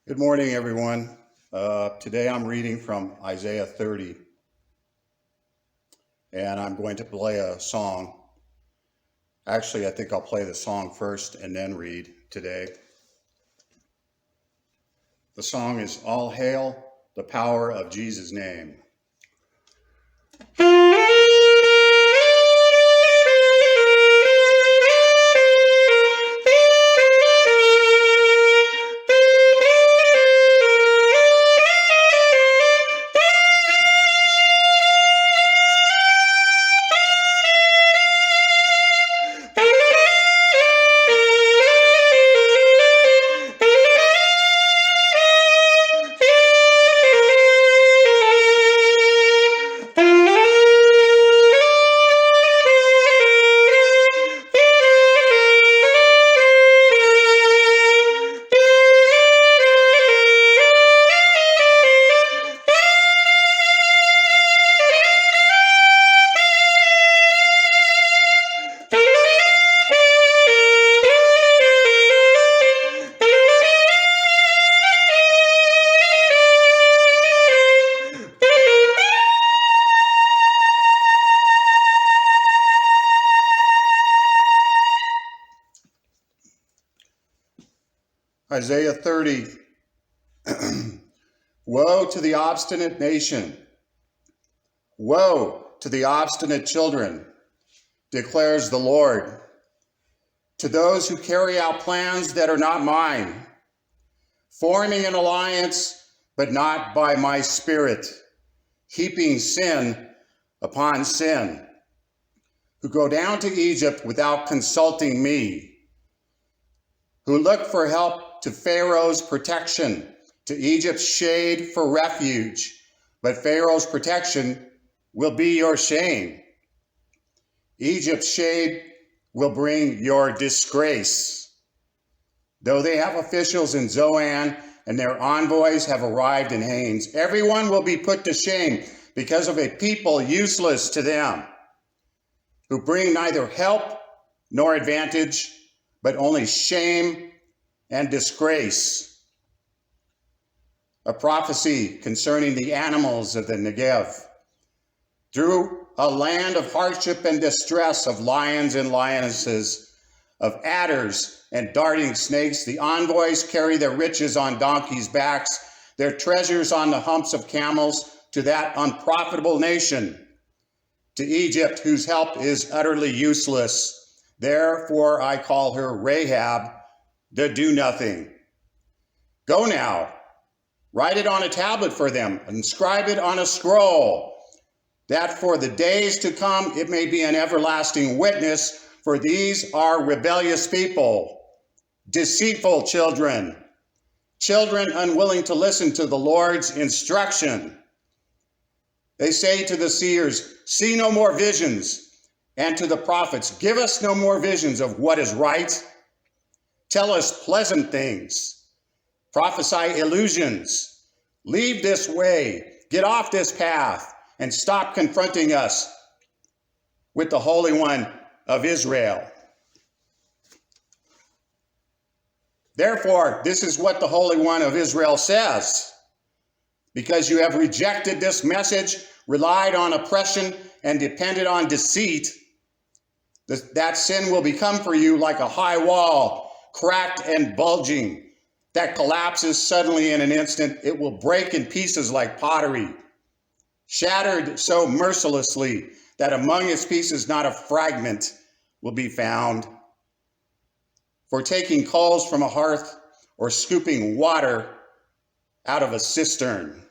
Good morning, everyone. Today I'm reading from Isaiah 30, and I'm going to play a song. Actually, I think I'll play the song first and then read today. The song is All Hail the Power of Jesus' Name. Isaiah 30. Woe to the obstinate nation. Woe to the obstinate children, declares the Lord. To those who carry out plans that are not mine, forming an alliance, but not by my spirit, heaping sin upon sin, who go down to Egypt without consulting me, who look for help to Pharaoh's protection, to Egypt's shade for refuge, but Pharaoh's protection will be your shame. Egypt's shade will bring your disgrace. Though they have officials in Zoan and their envoys have arrived in Hanes, everyone will be put to shame because of a people useless to them, who bring neither help nor advantage, but only shame and disgrace. A prophecy concerning the animals of the Negev. Through a land of hardship and distress, of lions and lionesses, of adders and darting snakes, the envoys carry their riches on donkeys' backs, their treasures on the humps of camels, to that unprofitable nation, to Egypt, whose help is utterly useless. Therefore I call her Rahab, the do-nothing. Go now, write it on a tablet for them, inscribe it on a scroll, that for the days to come it may be an everlasting witness, for these are rebellious people, deceitful children, children unwilling to listen to the Lord's instruction. They say to the seers, see no more visions, and to the prophets, give us no more visions of what is right. Tell us pleasant things, prophesy illusions, leave this way, get off this path, and stop confronting us with the Holy One of Israel. Therefore, this is what the Holy One of Israel says. Because you have rejected this message, relied on oppression, and depended on deceit, that sin will become for you like a high wall, cracked and bulging, that collapses suddenly in an instant. It will break in pieces like pottery, shattered so mercilessly that among its pieces not a fragment will be found. For taking coals from a hearth or scooping water out of a cistern.